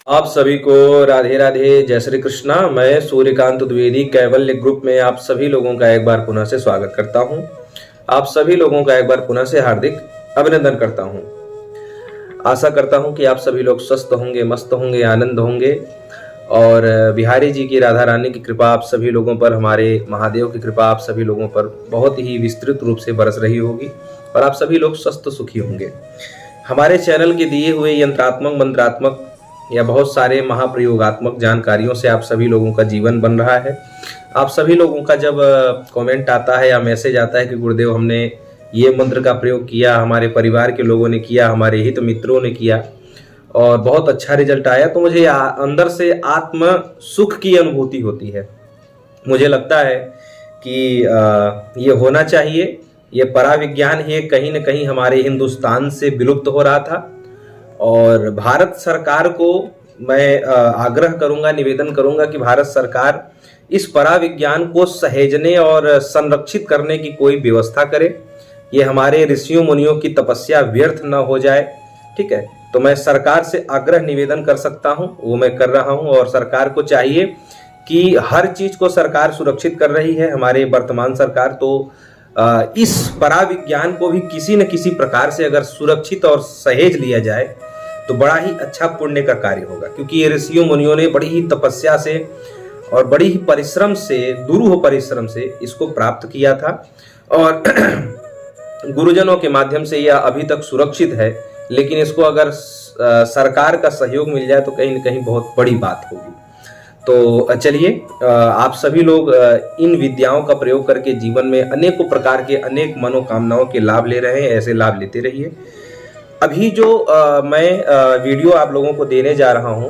आप सभी को राधे राधे, जय श्री कृष्णा। मैं सूर्यकांत द्विवेदी कैवल्य ग्रुप में आप सभी लोगों का एक बार पुनः से स्वागत करता हूं। आप सभी लोगों का एक बार पुनः से हार्दिक अभिनंदन करता हूं। आशा करता हूं कि आप सभी लोग स्वस्थ होंगे, मस्त होंगे, आनंद होंगे और बिहारी जी की, राधा रानी की कृपा आप सभी लोगों पर, हमारे महादेव की कृपा आप सभी लोगों पर बहुत ही विस्तृत रूप से बरस रही होगी और आप सभी लोग स्वस्थ सुखी होंगे। हमारे चैनल के दिए हुए यंत्रात्मक, मंत्रात्मक या बहुत सारे महाप्रयोगात्मक जानकारियों से आप सभी लोगों का जीवन बन रहा है। आप सभी लोगों का जब कमेंट आता है या मैसेज आता है कि गुरुदेव हमने ये मंत्र का प्रयोग किया, हमारे परिवार के लोगों ने किया, हमारे हित मित्रों ने किया और बहुत अच्छा रिजल्ट आया, तो मुझे अंदर से आत्म सुख की अनुभूति होती है। मुझे लगता है कि ये होना चाहिए। ये पराविज्ञान ही कहीं न कहीं हमारे हिंदुस्तान से विलुप्त हो रहा था और भारत सरकार को मैं आग्रह करूंगा, निवेदन करूंगा कि भारत सरकार इस पराविज्ञान को सहेजने और संरक्षित करने की कोई व्यवस्था करे। ये हमारे ऋषियों मुनियों की तपस्या व्यर्थ न हो जाए। ठीक है, तो मैं सरकार से आग्रह निवेदन कर सकता हूं, वो मैं कर रहा हूं और सरकार को चाहिए कि हर चीज को सरकार सुरक्षित कर रही है। हमारे वर्तमान सरकार तो इस पराविज्ञान को भी किसी न किसी प्रकार से अगर सुरक्षित और सहेज लिया जाए तो बड़ा ही अच्छा पुण्य का कार्य होगा, क्योंकि ये ऋषियों मुनियों ने बड़ी ही तपस्या से और बड़ी ही परिश्रम से, दुरूह परिश्रम से इसको प्राप्त किया था और गुरुजनों के माध्यम से यह अभी तक सुरक्षित है। लेकिन इसको अगर सरकार का सहयोग मिल जाए तो कहीं न कहीं बहुत बड़ी बात होगी। तो चलिए, आप सभी लोग इन विद्याओं का प्रयोग करके जीवन में अनेकों प्रकार के, अनेक मनोकामनाओं के लाभ ले रहे हैं। ऐसे लाभ लेते रहिए। अभी जो मैं वीडियो आप लोगों को देने जा रहा हूं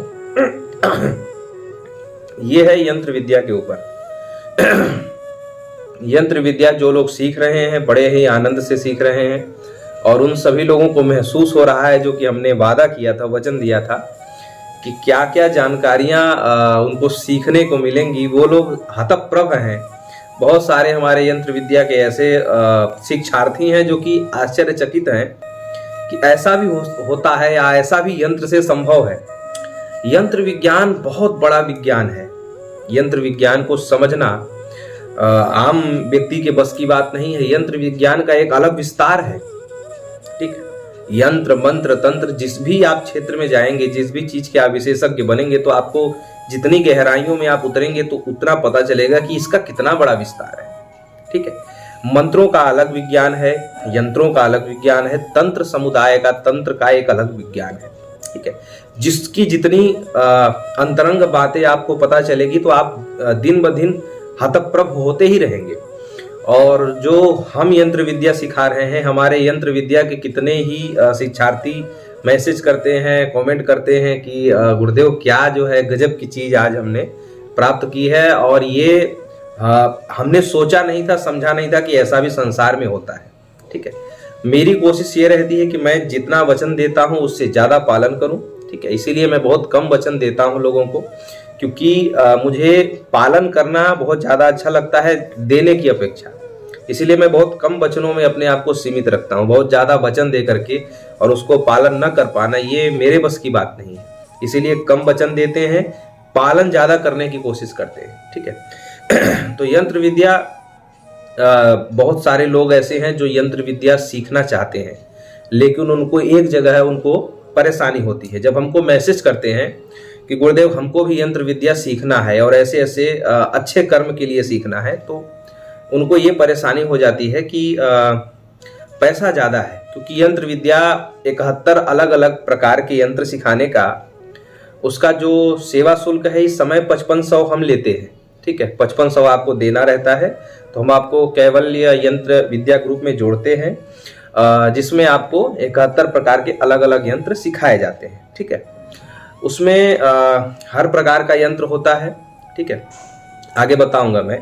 ये है यंत्र विद्या के ऊपर। यंत्र विद्या जो लोग सीख रहे हैं बड़े ही आनंद से सीख रहे हैं और उन सभी लोगों को महसूस हो रहा है, जो कि हमने वादा किया था, वचन दिया था कि क्या क्या जानकारियां उनको सीखने को मिलेंगी, वो लोग हतप्रभ हैं। बहुत सारे हमारे यंत्र विद्या के ऐसे शिक्षार्थी हैं जो कि आश्चर्यचकित हैं कि ऐसा भी होता है या ऐसा भी यंत्र से संभव है। यंत्र विज्ञान बहुत बड़ा विज्ञान है। यंत्र विज्ञान को समझना आम व्यक्ति के बस की बात नहीं है। यंत्र विज्ञान का एक अलग विस्तार है। ठीक, यंत्र, मंत्र, तंत्र, जिस भी आप क्षेत्र में जाएंगे, जिस भी चीज के आप विशेषज्ञ बनेंगे, तो आपको जितनी गहराइयों में आप उतरेंगे तो उतना पता चलेगा कि इसका कितना बड़ा विस्तार है। ठीक है, मंत्रों का अलग विज्ञान है, यंत्रों का अलग विज्ञान है, तंत्र समुदाय का, तंत्र का एक अलग विज्ञान है। ठीक है, जिसकी जितनी अंतरंग बातें आपको पता चलेगी तो आप दिन ब दिन हतप्रभ होते ही रहेंगे। और जो हम यंत्र विद्या सिखा रहे हैं, हमारे यंत्र विद्या के कितने ही शिक्षार्थी मैसेज करते हैं, कमेंट करते हैं कि गुरुदेव क्या जो है गजब की चीज आज हमने प्राप्त की है और ये हमने सोचा नहीं था, समझा नहीं था कि ऐसा भी संसार में होता है। ठीक है, मेरी कोशिश ये रहती है कि मैं जितना वचन देता हूं उससे ज्यादा पालन करूं। ठीक है, इसीलिए मैं बहुत कम वचन देता हूं लोगों को, क्योंकि मुझे पालन करना बहुत ज्यादा अच्छा लगता है देने की अपेक्षा। इसीलिए मैं बहुत कम वचनों में अपने आप को सीमित रखता हूं। बहुत ज्यादा वचन दे करके और उसको पालन न कर पाना, ये मेरे बस की बात नहीं है। इसीलिए कम वचन देते हैं, पालन ज्यादा करने की कोशिश करते हैं। ठीक है, तो यंत्र विद्या, बहुत सारे लोग ऐसे हैं जो यंत्र विद्या सीखना चाहते हैं, लेकिन उनको एक जगह है, उनको परेशानी होती है। जब हमको मैसेज करते हैं कि गुरुदेव हमको भी यंत्र विद्या सीखना है और ऐसे ऐसे अच्छे कर्म के लिए सीखना है, तो उनको ये परेशानी हो जाती है कि पैसा ज़्यादा है, क्योंकि यंत्र विद्या 71 अलग अलग प्रकार के यंत्र सिखाने का उसका जो सेवा शुल्क है, इस समय 5500 हम लेते हैं। ठीक है, 5500 आपको देना रहता है। तो हम आपको कैवल्य यंत्र विद्या ग्रुप में जोड़ते हैं, जिसमें आपको 71 प्रकार के अलग अलग यंत्र सिखाए जाते हैं। ठीक है, उसमें हर प्रकार का यंत्र होता है। ठीक है, आगे बताऊंगा मैं।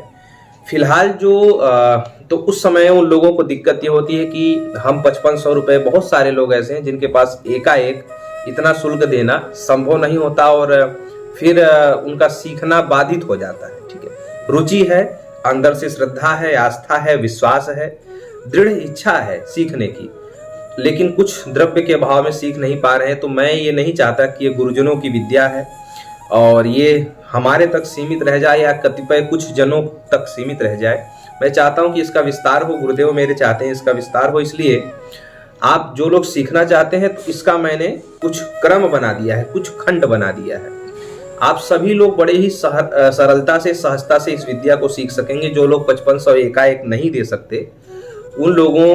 फिलहाल जो तो उस समय उन लोगों को दिक्कत ये होती है कि हम 5500 रुपये, बहुत सारे लोग ऐसे हैं जिनके पास एकाएक इतना शुल्क देना संभव नहीं होता और फिर उनका सीखना बाधित हो जाता है। ठीक है, रुचि है, अंदर से श्रद्धा है, आस्था है, विश्वास है, दृढ़ इच्छा है सीखने की, लेकिन कुछ द्रव्य के अभाव में सीख नहीं पा रहे हैं। तो मैं ये नहीं चाहता कि ये गुरुजनों की विद्या है और ये हमारे तक सीमित रह जाए या कतिपय कुछ जनों तक सीमित रह जाए। मैं चाहता हूं कि इसका विस्तार हो, गुरुदेव मेरे चाहते हैं इसका विस्तार हो। इसलिए आप जो लोग सीखना चाहते हैं तो इसका मैंने कुछ क्रम बना दिया है, कुछ खंड बना दिया है। आप सभी लोग बड़े ही सरलता से, सहजता से इस विद्या को सीख सकेंगे। जो लोग 5500 एकाएक नहीं दे सकते उन लोगों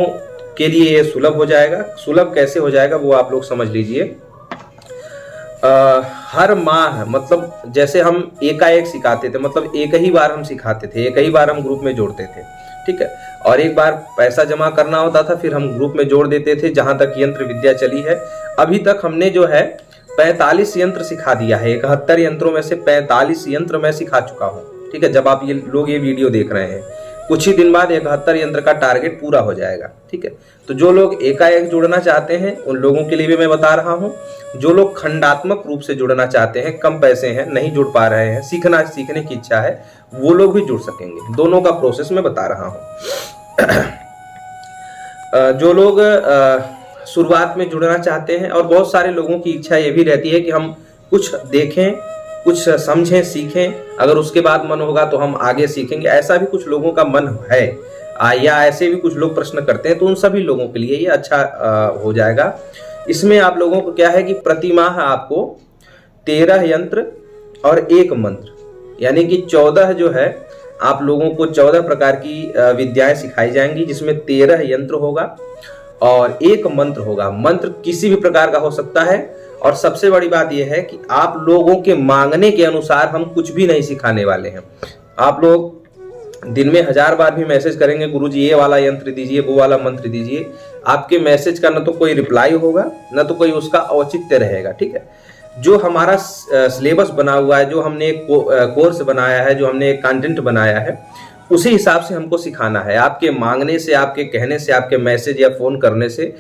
के लिए ये सुलभ हो जाएगा। सुलभ कैसे हो जाएगा वो आप लोग समझ लीजिए। हर माह, मतलब जैसे हम एकाएक सिखाते थे, मतलब एक ही बार हम सिखाते थे, एक ही बार हम ग्रुप में जोड़ते थे, ठीक है। और एक बार पैसा जमा करना होता था, फिर हम ग्रुप में जोड़ देते थे। जहां तक यंत्र विद्या चली है अभी तक हमने जो है 45 यंत्र सिखा दिया है। 71 यंत्रों में से 45 यंत्र मैं सिखा चुका हूँ, ठीक है। जब आप ये लोग ये वीडियो देख रहे हैं, कुछ ही दिन बाद 71 यंत्र का टारगेट पूरा हो जाएगा, ठीक है। तो जो लोग एकाएक जुड़ना चाहते हैं उन लोगों के लिए भी मैं बता रहा हूँ। जो लोग खंडात्मक रूप से जुड़ना चाहते हैं, कम पैसे हैं, नहीं जुड़ पा रहे हैं, सीखने की इच्छा है, वो लोग भी जुड़ सकेंगे। दोनों का प्रोसेस मैं बता रहा हूँ। जो लोग शुरुआत में जुड़ना चाहते हैं, और बहुत सारे लोगों की इच्छा ये भी रहती है कि हम कुछ देखें, कुछ समझें, सीखें, अगर उसके बाद मन होगा तो हम आगे सीखेंगे, ऐसा भी कुछ लोगों का मन है। या ऐसे भी कुछ लोग प्रश्न करते हैं, तो उन सभी लोगों के लिए ये अच्छा हो जाएगा। इसमें आप लोगों को क्या है कि प्रति माह आपको 13 यंत्र और 1 मंत्र, यानी कि 14 जो है आप लोगों को 14 प्रकार की विद्याएं सिखाई जाएंगी, जिसमें 13 यंत्र होगा और 1 मंत्र होगा। मंत्र किसी भी प्रकार का हो सकता है। और सबसे बड़ी बात यह है कि आप लोगों के मांगने के अनुसार हम कुछ भी नहीं सिखाने वाले हैं। आप लोग दिन में 1000 बार भी मैसेज करेंगे, गुरुजी ये वाला यंत्र दीजिए, वो वाला मंत्र दीजिए, आपके मैसेज का न तो कोई रिप्लाई होगा, न तो कोई उसका औचित्य रहेगा, ठीक है। जो हमारा सिलेबस बना हुआ है, जो हमने एक कोर्स बनाया है, जो हमने एक कंटेंट बनाया है, उसी हिसाब से हमको सिखाना है। आपके मांगने से, आपके कहने से, आपके मैसेज या फोन करने से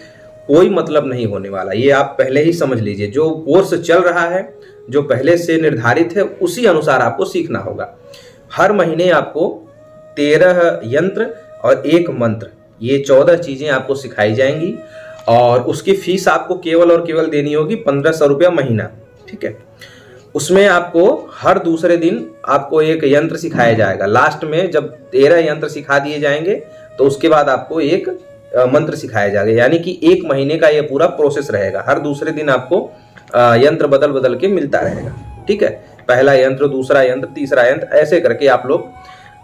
कोई मतलब नहीं होने वाला। ये आप पहले ही समझ लीजिए। जो कोर्स चल रहा है, जो पहले से निर्धारित है, उसी अनुसार आपको सीखना होगा। हर महीने आपको 13 यंत्र और 1 मंत्र, ये 14 चीजें आपको सिखाई जाएंगी। और उसकी फीस आपको केवल और केवल देनी होगी 1500 रुपया महीना, ठीक है। उसमें आपको हर दूसरे दिन आपको 1 यंत्र सिखाया जाएगा। लास्ट में जब 13 यंत्र सिखा दिए जाएंगे तो उसके बाद आपको 1 मंत्र सिखाया जाएगा, यानी कि 1 महीने का ये पूरा प्रोसेस रहेगा। हर दूसरे दिन आपको यंत्र बदल बदल के मिलता रहेगा, ठीक है। पहला यंत्र, दूसरा यंत्र, तीसरा यंत्र, ऐसे करके आप लोग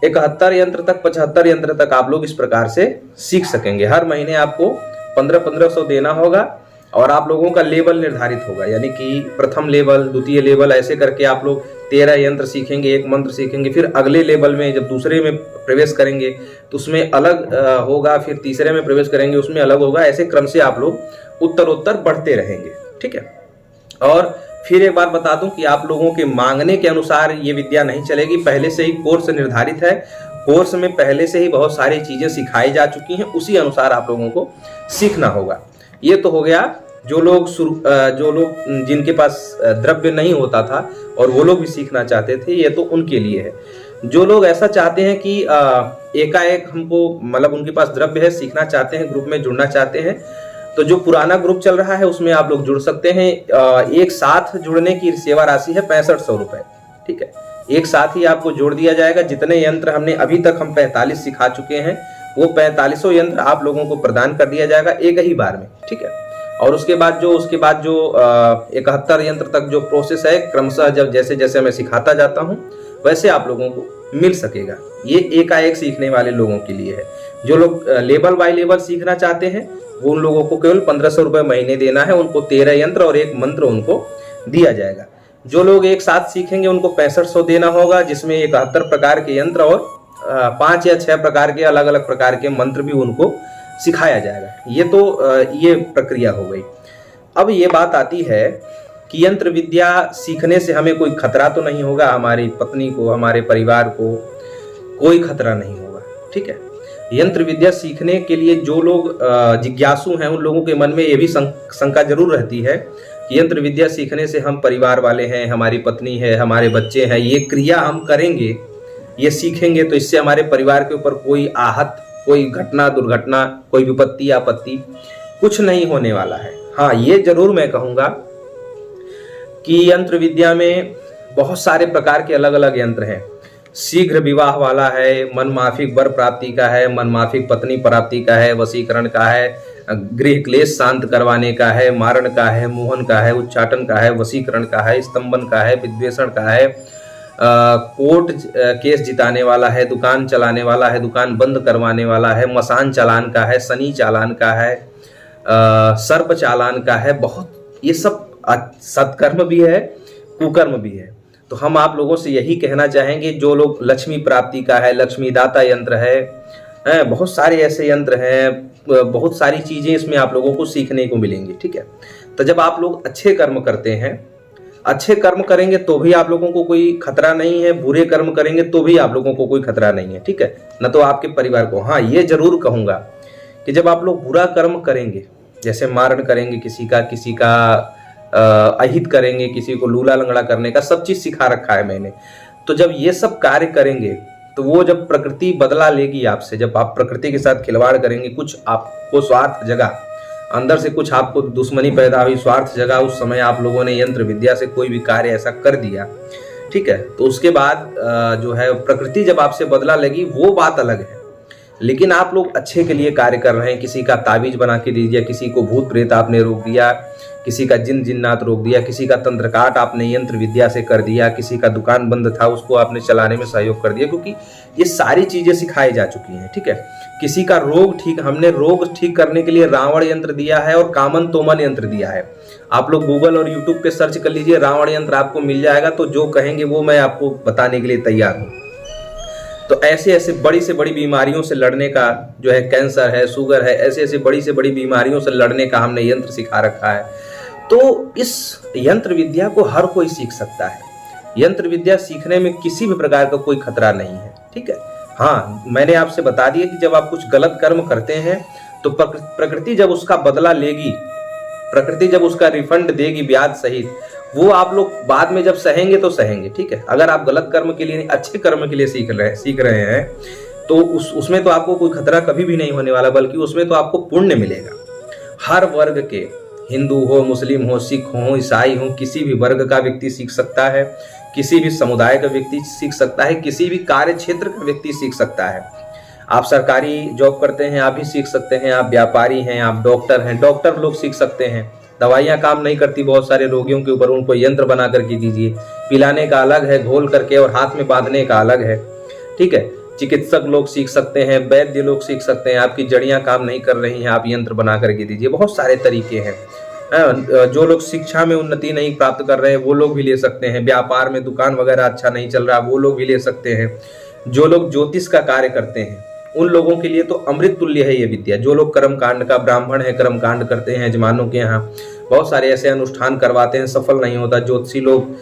71 यंत्र तक, 75 यंत्र तक आप लोग इस प्रकार से सीख सकेंगे। हर महीने आपको 1500 देना होगा और आप लोगों का लेवल निर्धारित होगा, यानी कि प्रथम लेवल, द्वितीय लेवल, ऐसे करके आप लोग 13 यंत्र सीखेंगे, 1 मंत्र सीखेंगे। फिर अगले लेवल में जब दूसरे में प्रवेश करेंगे तो उसमें अलग होगा, फिर तीसरे में प्रवेश करेंगे उसमें अलग होगा। ऐसे क्रम से आप लोग उत्तरोत्तर बढ़ते रहेंगे, ठीक है। और फिर एक बात बता दूं कि आप लोगों के मांगने के अनुसार ये विद्या नहीं चलेगी। पहले से ही कोर्स निर्धारित है, कोर्स में पहले से ही बहुत सारी चीजें सिखाई जा चुकी हैं, उसी अनुसार आप लोगों को सीखना होगा। ये तो हो गया जो लोग जिनके पास द्रव्य नहीं होता था और वो लोग भी सीखना चाहते थे, ये तो उनके लिए है। जो लोग ऐसा चाहते हैं कि एकाएक हमको, मतलब उनके पास द्रव्य है, सीखना चाहते हैं, ग्रुप में जुड़ना चाहते हैं, तो जो पुराना ग्रुप चल रहा है उसमें आप लोग जुड़ सकते हैं। एक साथ जुड़ने की सेवा राशि है 6500 रुपए, ठीक है। एक साथ ही आपको जोड़ दिया जाएगा। जितने यंत्र हमने अभी तक हम 45 सिखा चुके हैं, वो 4500 यंत्र आप लोगों को प्रदान कर दिया जाएगा एक ही बार में, ठीक है। और उसके बाद जो 71 यंत्र तक जो प्रोसेस है, क्रमशः जब जैसे जैसे मैं सिखाता जाता हूँ वैसे आप लोगों को मिल सकेगा। ये एकाएक सीखने वाले लोगों के लिए है। जो लोग लेवल बाय लेवल सीखना चाहते हैं वो उन लोगों को केवल 1500 रुपये महीने देना है। उनको 13 यंत्र और 1 मंत्र उनको दिया जाएगा। जो लोग एक साथ सीखेंगे उनको 6500 देना होगा, जिसमें 71 प्रकार के यंत्र और 5 या 6 प्रकार के अलग अलग प्रकार के मंत्र भी उनको सिखाया जाएगा। ये प्रक्रिया हो गई। अब ये बात आती है कि यंत्र विद्या सीखने से हमें कोई खतरा तो नहीं होगा, हमारी पत्नी को, हमारे परिवार को कोई खतरा नहीं होगा, ठीक है। यंत्र विद्या सीखने के लिए जो लोग जिज्ञासु हैं उन लोगों के मन में ये भी शंका जरूर रहती है कि यंत्र विद्या सीखने से हम परिवार वाले हैं, हमारी पत्नी है, हमारे बच्चे हैं, ये क्रिया हम करेंगे, ये सीखेंगे तो इससे हमारे परिवार के ऊपर कोई आहत, कोई घटना, दुर्घटना, कोई विपत्ति, आपत्ति कुछ नहीं होने वाला है। हाँ, ये जरूर मैं कहूंगा कि यंत्र विद्या में बहुत सारे प्रकार के अलग अलग यंत्र हैं। शीघ्र विवाह वाला है, मनमाफिक वर प्राप्ति का है, मनमाफिक पत्नी प्राप्ति का है, वशीकरण का है, गृह क्लेश शांत करवाने का है, मारण का है, मोहन का है, उच्चाटन का है, वशीकरण का है, स्तंभन का है, विद्वेषण का है, कोर्ट केस जिताने वाला है, दुकान चलाने वाला है, दुकान बंद करवाने वाला है, मसान चालान का है, शनि चालान का है, सर्प चालान का है। बहुत ये सब सत्कर्म भी है, कुकर्म भी है। तो हम आप लोगों से यही कहना चाहेंगे, जो लोग लक्ष्मी प्राप्ति का है, लक्ष्मी दाता यंत्र है, बहुत सारे ऐसे यंत्र हैं, बहुत सारी चीजें इसमें आप लोगों को सीखने को मिलेंगी। ठीक है, तो जब आप लोग अच्छे कर्म करते हैं, अच्छे कर्म करेंगे तो भी आप लोगों को कोई खतरा नहीं है, बुरे कर्म करेंगे तो भी आप लोगों को कोई खतरा नहीं है। ठीक है, न तो आपके परिवार को। हाँ, ये जरूर कहूंगा कि जब आप लोग बुरा कर्म करेंगे, जैसे मारण करेंगे किसी का अहित करेंगे, किसी को लूला लंगड़ा करने का, सब चीज सिखा रखा है मैंने। तो जब ये सब कार्य करेंगे तो वो जब प्रकृति बदला लेगी आपसे, जब आप प्रकृति के साथ खिलवाड़ करेंगे, कुछ आपको स्वार्थ जगा, अंदर से कुछ आपको दुश्मनी पैदा हुई, स्वार्थ जगा, उस समय आप लोगों ने यंत्र विद्या से कोई भी कार्य ऐसा कर दिया, ठीक है, तो उसके बाद जो है प्रकृति जब आपसे बदला लेगी, वो बात अलग है। लेकिन आप लोग अच्छे के लिए कार्य कर रहे हैं, किसी का ताबीज बना के दे दिया, किसी को भूत प्रेत आपने रोक दिया, किसी का जिन जिन्नात रोक दिया, किसी का तंत्रकाट आपने यंत्र विद्या से कर दिया, किसी का दुकान बंद था उसको आपने चलाने में सहयोग कर दिया, क्योंकि ये सारी चीजें सिखाई जा चुकी हैं। ठीक है, किसी का हमने रोग ठीक करने के लिए रावण यंत्र दिया है और कामन तोमन यंत्र दिया है। आप लोग गूगल और यूट्यूब पे सर्च कर लीजिए, रावण यंत्र आपको मिल जाएगा। तो जो कहेंगे वो मैं आपको बताने के लिए तैयार हूँ। तो ऐसे ऐसे बड़ी से बड़ी बीमारियों से लड़ने का जो है, कैंसर है, शुगर है, ऐसे ऐसे बड़ी से बड़ी बीमारियों से लड़ने का हमने यंत्र सिखा रखा है। तो इस यंत्र विद्या को हर कोई सीख सकता है। यंत्र विद्या सीखने में किसी भी प्रकार का कोई खतरा नहीं है। ठीक है, हाँ, मैंने आपसे बता दिया कि जब आप कुछ गलत कर्म करते हैं तो प्रकृति जब उसका बदला लेगी, प्रकृति जब उसका रिफंड देगी ब्याज सहित, वो आप लोग बाद में जब सहेंगे तो सहेंगे। ठीक है, अगर आप गलत कर्म के लिए नहीं, अच्छे कर्म के लिए सीख रहे हैं तो उसमें तो आपको कोई खतरा कभी भी नहीं होने वाला, बल्कि उसमें तो आपको पुण्य मिलेगा। हर वर्ग के, हिंदू हो, मुस्लिम हो, सिख हो, ईसाई हो, किसी भी वर्ग का व्यक्ति सीख सकता है, किसी भी समुदाय का व्यक्ति सीख सकता है, किसी भी कार्य क्षेत्र का व्यक्ति सीख सकता है। आप सरकारी जॉब करते हैं, आप भी सीख सकते हैं, आप व्यापारी हैं, आप डॉक्टर हैं, डॉक्टर लोग सीख सकते हैं। दवाइयाँ काम नहीं करती बहुत सारे रोगियों के ऊपर, उनको यंत्र बना करके दीजिए। पिलाने का अलग है, घोल करके और हाथ में बांधने का अलग है। ठीक है, चिकित्सक लोग सीख सकते हैं, वैद्य लोग सीख सकते हैं। आपकी जड़ियाँ काम नहीं कर रही हैं, आप यंत्र बना करके दीजिए। बहुत सारे तरीके हैं। जो लोग शिक्षा में उन्नति नहीं प्राप्त कर रहे हैं वो लोग भी ले सकते हैं। व्यापार में दुकान वगैरह अच्छा नहीं चल रहा, वो लोग भी ले सकते हैं। जो लोग ज्योतिष का कार्य करते हैं उन लोगों के लिए तो अमृत तुल्य है ये विद्या। जो लोग कर्म कांड का, ब्राह्मण है, कर्म कांड करते हैं, यजमानों के यहाँ बहुत सारे ऐसे अनुष्ठान करवाते हैं, सफल नहीं होता। ज्योतिषी लोग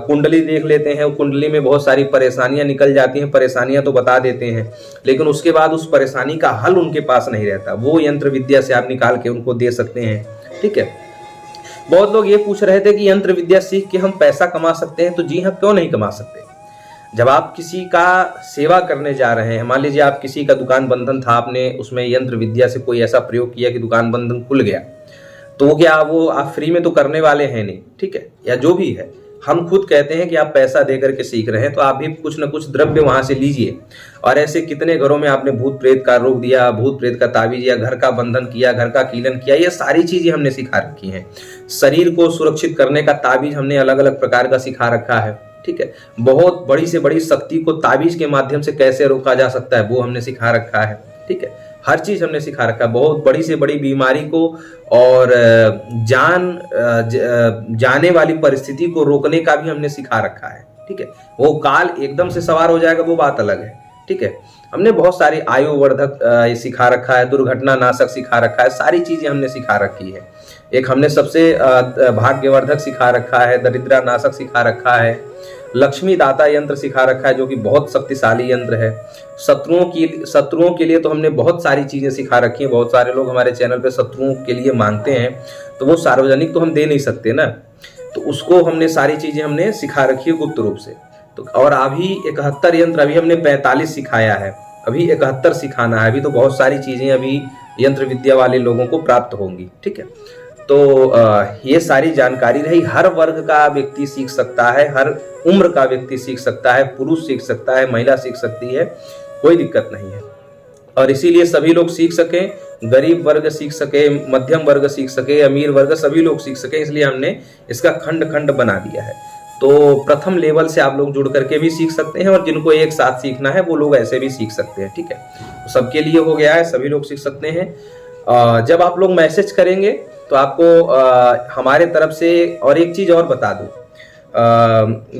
कुंडली देख लेते हैं, कुंडली में बहुत सारी परेशानियां निकल जाती हैं, परेशानियां तो बता देते हैं, लेकिन उसके बाद उस परेशानी का हल उनके पास नहीं रहता। वो यंत्र विद्या से आप निकाल के उनको दे सकते हैं। ठीक है, बहुत लोग ये पूछ रहे थे कि यंत्र विद्या सीख के हम पैसा कमा सकते हैं। तो जी हाँ, क्यों नहीं कमा सकते। जब आप किसी का सेवा करने जा रहे हैं, मान लीजिए आप किसी का दुकान बंधन था, आपने उसमें यंत्र विद्या से कोई ऐसा प्रयोग किया कि दुकान बंधन खुल गया, तो क्या वो आप फ्री में तो करने वाले हैं नहीं। ठीक है, या जो भी है, हम खुद कहते हैं कि आप पैसा दे करके सीख रहे हैं, तो आप भी कुछ न कुछ द्रव्य वहां से लीजिए। और ऐसे कितने घरों में आपने भूत प्रेत का रोक दिया, भूत प्रेत का ताबीज या घर का बंधन किया, घर का कीलन किया, ये सारी चीजें हमने सिखा रखी हैं। शरीर को सुरक्षित करने का ताबीज हमने अलग अलग प्रकार का सिखा रखा है। ठीक है, बहुत बड़ी से बड़ी शक्ति को ताबीज के माध्यम से कैसे रोका जा सकता है वो हमने सिखा रखा है। ठीक है, हर चीज हमने सिखा रखा है। बहुत बड़ी से बड़ी बीमारी को और जाने वाली परिस्थिति को रोकने का भी हमने सिखा रखा है। ठीक है, वो काल एकदम से सवार हो जाएगा वो बात अलग है। ठीक है, हमने बहुत सारी आयु वर्धक सिखा रखा है, दुर्घटना नाशक सिखा रखा है, सारी चीजें हमने सिखा रखी है। एक हमने सबसे भाग्यवर्धक सिखा रखा है, दरिद्रा नाशक सिखा रखा है, लक्ष्मी दाता यंत्र सिखा रखा है जो कि बहुत शक्तिशाली यंत्र है। शत्रुओं के लिए तो हमने बहुत सारी चीजें सिखा रखी हैं। बहुत सारे लोग हमारे चैनल पे शत्रुओं के लिए मांगते हैं, तो वो सार्वजनिक तो हम दे नहीं सकते ना, तो उसको हमने सारी चीजें हमने सिखा रखी है गुप्त रूप से। तो और अभी 71 यंत्र, अभी हमने 45 सिखाया है। अभी 71 सिखाना है, अभी तो बहुत सारी चीज़ें अभी यंत्र विद्या वाले लोगों को प्राप्त होंगी। ठीक है, तो ये सारी जानकारी रही। हर वर्ग का व्यक्ति सीख सकता है, हर उम्र का व्यक्ति सीख सकता है, पुरुष सीख सकता है, महिला सीख सकती है, कोई दिक्कत नहीं है। और इसीलिए सभी लोग सीख सकें, गरीब वर्ग सीख सके, मध्यम वर्ग सीख सके, अमीर वर्ग, सभी लोग सीख सके, इसलिए हमने इसका खंड खंड बना दिया है। तो प्रथम लेवल से आप लोग जुड़ करके भी सीख सकते हैं, और जिनको एक साथ सीखना है वो लोग ऐसे भी सीख सकते हैं। ठीक है, तो सबके लिए हो गया है, सभी लोग सीख सकते हैं। जब आप लोग मैसेज करेंगे तो आपको हमारे तरफ से और एक चीज़ और बता दूं,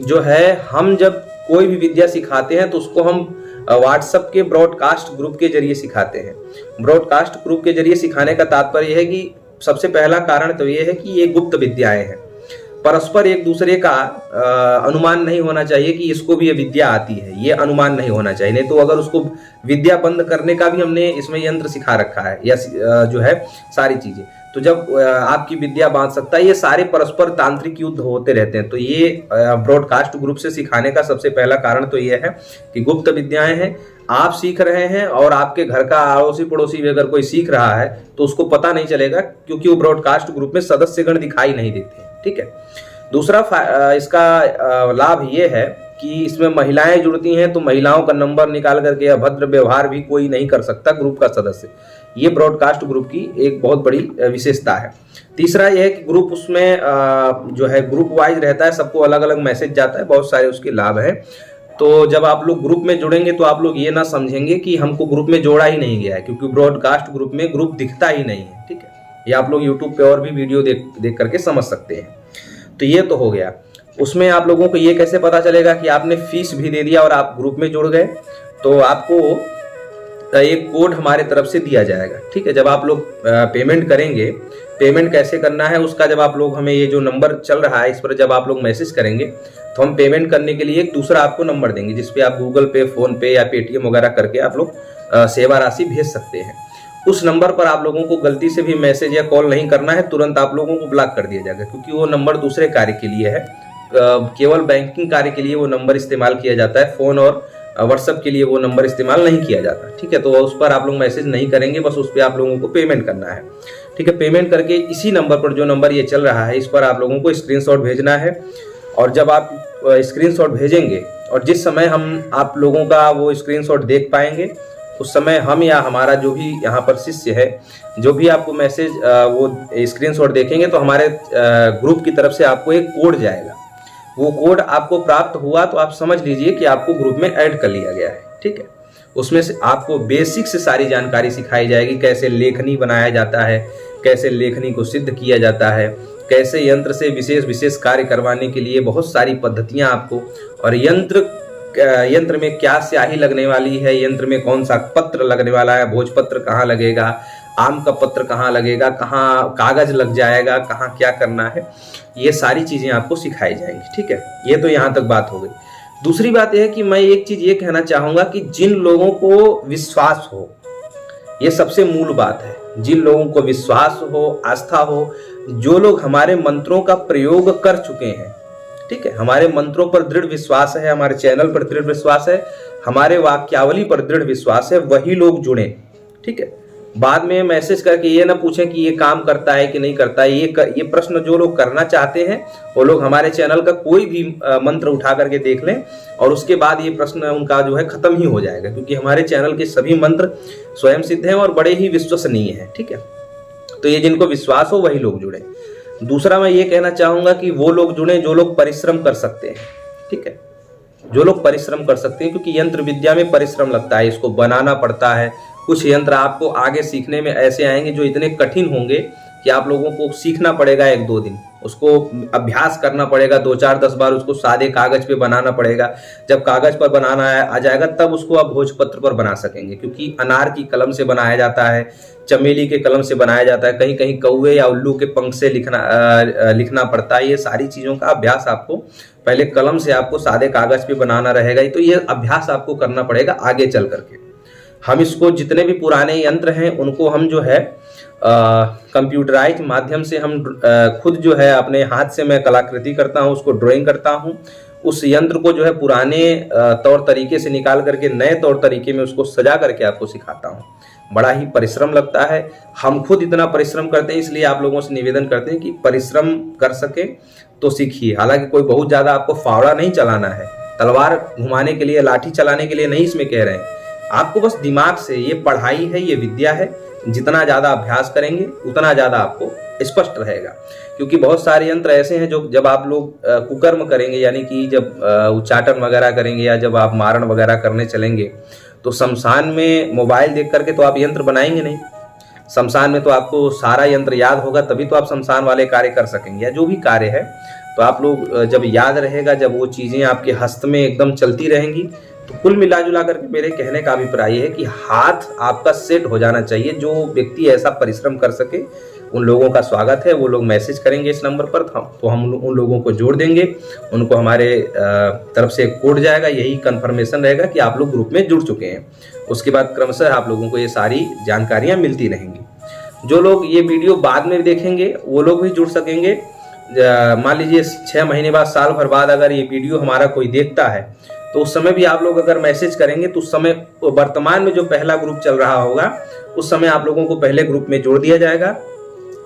जो है हम जब कोई भी विद्या सिखाते हैं तो उसको हम व्हाट्सएप के ब्रॉडकास्ट ग्रुप के जरिए सिखाते हैं। ब्रॉडकास्ट ग्रुप के जरिए सिखाने का तात्पर्य है कि सबसे पहला कारण तो ये है कि ये गुप्त विद्याएं हैं, परस्पर एक दूसरे का अनुमान नहीं होना चाहिए कि इसको भी ये विद्या आती है, ये अनुमान नहीं होना चाहिए। नहीं तो अगर उसको विद्या बंद करने का भी हमने इसमें यंत्र सिखा रखा है, या जो है सारी चीजें, तो जब आपकी विद्या बांध सकता है, ये सारे परस्पर तांत्रिक युद्ध होते रहते हैं। तो ये ब्रॉडकास्ट ग्रुप से सिखाने का सबसे पहला कारण तो ये है कि गुप्त विद्याएं हैं, आप सीख रहे हैं और आपके घर का अड़ोसी पड़ोसी भी अगर कोई सीख रहा है तो उसको पता नहीं चलेगा, क्योंकि वो ब्रॉडकास्ट ग्रुप में सदस्यगण दिखाई नहीं देते हैं। ठीक है, दूसरा इसका लाभ ये है कि इसमें महिलाएं जुड़ती हैं, तो महिलाओं का नंबर निकाल करके अभद्र व्यवहार भी कोई नहीं कर सकता ग्रुप का सदस्य। ये ब्रॉडकास्ट ग्रुप की एक बहुत बड़ी विशेषता है। तीसरा यह है कि ग्रुप उसमें जो है ग्रुप वाइज रहता है, सबको अलग अलग मैसेज जाता है, बहुत सारे उसके लाभ हैं। तो जब आप लोग ग्रुप में जुड़ेंगे तो आप लोग ये ना समझेंगे कि हमको ग्रुप में जोड़ा ही नहीं गया है, क्योंकि ब्रॉडकास्ट ग्रुप में ग्रुप दिखता ही नहीं है। ठीक है, ये आप लोग यूट्यूब पे और भी वीडियो देख करके समझ सकते हैं। तो ये तो हो गया। उसमें आप लोगों को ये कैसे पता चलेगा कि आपने फीस भी दे दिया और आप ग्रुप में जुड़ गए, तो आपको एक कोड हमारे तरफ से दिया जाएगा। ठीक है, जब आप लोग पेमेंट करेंगे, पेमेंट कैसे करना है उसका जब आप लोग, हमें ये जो नंबर चल रहा है इस पर जब आप लोग मैसेज करेंगे तो हम पेमेंट करने के लिए एक दूसरा आपको नंबर देंगे, जिसपे आप गूगल पे, फोन पे या पेटीएम वगैरह करके आप लोग सेवा राशि भेज सकते हैं। उस नंबर पर आप लोगों को गलती से भी मैसेज या कॉल नहीं करना है, तुरंत आप लोगों को ब्लॉक कर दिया जाएगा, क्योंकि वो नंबर दूसरे कार्य के लिए है। केवल बैंकिंग कार्य के लिए वो नंबर इस्तेमाल किया जाता है, फोन और व्हाट्सएप के लिए वो नंबर इस्तेमाल नहीं किया जाता। ठीक है, तो उस पर आप लोग मैसेज नहीं करेंगे, बस उस पर आप लोगों को पेमेंट करना है। ठीक है, पेमेंट करके इसी नंबर पर, जो नंबर ये चल रहा है, इस पर आप लोगों को स्क्रीनशॉट भेजना है। और जब आप स्क्रीनशॉट भेजेंगे और जिस समय हम आप लोगों का वो स्क्रीनशॉट देख पाएंगे, उस समय हम या हमारा जो भी यहाँ पर शिष्य है, जो भी आपको मैसेज वो स्क्रीनशॉट देखेंगे, तो हमारे ग्रुप की तरफ से आपको एक कोड जाएगा। वो कोड आपको प्राप्त हुआ तो आप समझ लीजिए कि आपको ग्रुप में ऐड कर लिया गया है। ठीक है, उसमें से आपको बेसिक से सारी जानकारी सिखाई जाएगी, कैसे लेखनी बनाया जाता है, कैसे लेखनी को सिद्ध किया जाता है, कैसे यंत्र से विशेष कार्य करवाने के लिए बहुत सारी पद्धतियां आपको, और यंत्र में क्या स्याही लगने वाली है, यंत्र में कौन सा पत्र लगने वाला है, भोजपत्र कहाँ लगेगा, आम का पत्र कहाँ लगेगा, कहाँ कागज लग जाएगा, कहाँ क्या करना है, ये सारी चीजें आपको सिखाई जाएंगी। ठीक है, ये तो यहाँ तक बात हो गई। दूसरी बात यह है कि मैं एक चीज ये कहना चाहूंगा कि जिन लोगों को विश्वास हो, ये सबसे मूल बात है, जिन लोगों को विश्वास हो, आस्था हो, जो लोग हमारे मंत्रों का प्रयोग कर चुके हैं, ठीक है, हमारे मंत्रों पर दृढ़ विश्वास है, हमारे चैनल पर दृढ़ विश्वास है, हमारे वाक्यावली पर दृढ़ विश्वास है, वही लोग जुड़े। ठीक है, बाद में मैसेज करके ये ना पूछें कि ये काम करता है कि नहीं करता है। ये प्रश्न जो लोग करना चाहते हैं वो लोग हमारे चैनल का कोई भी मंत्र उठा करके देख लें, और उसके बाद ये प्रश्न उनका जो है खत्म ही हो जाएगा, क्योंकि हमारे चैनल के सभी मंत्र स्वयं सिद्ध हैं और बड़े ही विश्वसनीय हैं। ठीक है, तो ये जिनको विश्वास हो वही लोग जुड़े। दूसरा मैं ये कहना चाहूंगा कि वो लोग जुड़े जो लोग परिश्रम कर सकते हैं। ठीक है, जो लोग परिश्रम कर सकते हैं, क्योंकि यंत्र विद्या में परिश्रम लगता है, इसको बनाना पड़ता है। कुछ यंत्र आपको आगे सीखने में ऐसे आएंगे जो इतने कठिन होंगे कि आप लोगों को सीखना पड़ेगा 1-2 दिन, उसको अभ्यास करना पड़ेगा 2-4-10 बार, उसको सादे कागज पे बनाना पड़ेगा। जब कागज पर बनाना आ जाएगा तब उसको आप भोजपत्र पर बना सकेंगे, क्योंकि अनार की कलम से बनाया जाता है, चमेली के कलम से बनाया जाता है, कहीं कहीं कौवे या उल्लू के पंख से लिखना पड़ता है। ये सारी चीज़ों का अभ्यास आपको पहले कलम से आपको सादे कागज पे बनाना रहेगा, तो ये अभ्यास आपको करना पड़ेगा आगे चल करके। हम इसको जितने भी पुराने यंत्र हैं उनको हम जो है कंप्यूटराइज माध्यम से हम खुद जो है अपने हाथ से मैं कलाकृति करता हूँ, उसको ड्राइंग करता हूँ, उस यंत्र को जो है पुराने तौर तरीके से निकाल करके नए तौर तरीके में उसको सजा करके आपको सिखाता हूँ। बड़ा ही परिश्रम लगता है, हम खुद इतना परिश्रम करते हैं, इसलिए आप लोगों से निवेदन करते हैं कि परिश्रम कर सके तो सीखिए। हालांकि कोई बहुत ज़्यादा आपको फावड़ा नहीं चलाना है, तलवार घुमाने के लिए, लाठी चलाने के लिए नहीं इसमें कह रहे हैं। आपको बस दिमाग से, ये पढ़ाई है, ये विद्या है, जितना ज़्यादा अभ्यास करेंगे उतना ज़्यादा आपको स्पष्ट रहेगा। क्योंकि बहुत सारे यंत्र ऐसे हैं जो जब आप लोग कुकर्म करेंगे, यानी कि जब उच्चाटन वगैरह करेंगे या जब आप मारण वगैरह करने चलेंगे, तो शमशान में मोबाइल देख करके तो आप यंत्र बनाएंगे नहीं। शमशान में तो आपको सारा यंत्र याद होगा, तभी तो आप शमशान वाले कार्य कर सकेंगे, या जो भी कार्य है। तो आप लोग जब याद रहेगा, जब वो चीज़ें आपके हस्त में एकदम चलती रहेंगी, तो कुल मिला जुला करके मेरे कहने का अभिप्राय है कि हाथ आपका सेट हो जाना चाहिए। जो व्यक्ति ऐसा परिश्रम कर सके उन लोगों का स्वागत है। वो लोग मैसेज करेंगे इस नंबर पर, तो हम उन लोगों को जोड़ देंगे, उनको हमारे तरफ से कोड जाएगा, यही कंफर्मेशन रहेगा कि आप लोग ग्रुप में जुड़ चुके हैं। उसके बाद क्रमशः आप लोगों को ये सारी जानकारियाँ मिलती रहेंगी। जो लोग ये वीडियो बाद में देखेंगे वो लोग भी जुड़ सकेंगे। मान लीजिए 6 महीने बाद, साल भर बाद अगर ये वीडियो हमारा कोई देखता है, तो उस समय भी आप लोग अगर मैसेज करेंगे तो उस समय वर्तमान में जो पहला ग्रुप चल रहा होगा उस समय आप लोगों को पहले ग्रुप में जोड़ दिया जाएगा।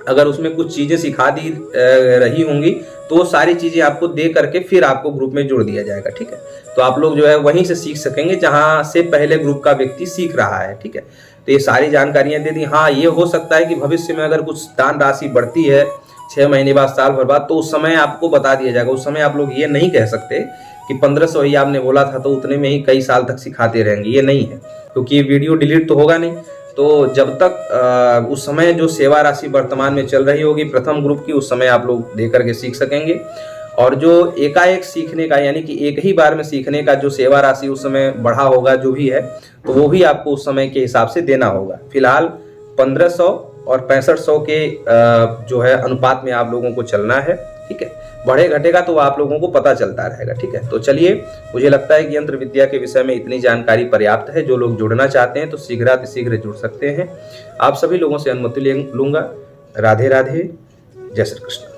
अगर उसमें कुछ चीज़ें सिखा दी रही होंगी तो वो सारी चीज़ें आपको दे करके फिर आपको ग्रुप में जोड़ दिया जाएगा, ठीक है। तो आप लोग जो है वहीं से सीख सकेंगे जहाँ से पहले ग्रुप का व्यक्ति सीख रहा है, ठीक है। तो ये सारी जानकारियाँ दे दी। हाँ, ये हो सकता है कि भविष्य में अगर कुछ दान राशि बढ़ती है 6 महीने बाद, साल भर बाद, तो उस समय आपको बता दिया जाएगा। उस समय आप लोग ये नहीं कह सकते कि 1500 ही आपने बोला था तो उतने में ही कई साल तक सिखाते रहेंगे, ये नहीं है, क्योंकि ये वीडियो डिलीट तो होगा नहीं। तो जब तक उस समय जो सेवा राशि वर्तमान में चल रही होगी प्रथम ग्रुप की, उस समय आप लोग दे करके सीख सकेंगे। और जो एकाएक सीखने का, यानी कि एक ही बार में सीखने का जो सेवा राशि उस समय बढ़ा होगा जो भी है, तो वो भी आपको उस समय के हिसाब से देना होगा। फिलहाल 1500 और 6500 के जो है अनुपात में आप लोगों को चलना है, ठीक है। बढ़े घटेगा तो आप लोगों को पता चलता रहेगा, ठीक है। तो चलिए, मुझे लगता है कि यंत्र विद्या के विषय में इतनी जानकारी पर्याप्त है। जो लोग जुड़ना चाहते हैं तो शीघ्र जुड़ सकते हैं। आप सभी लोगों से अनुमति लूंगा। राधे राधे, जय श्री कृष्ण।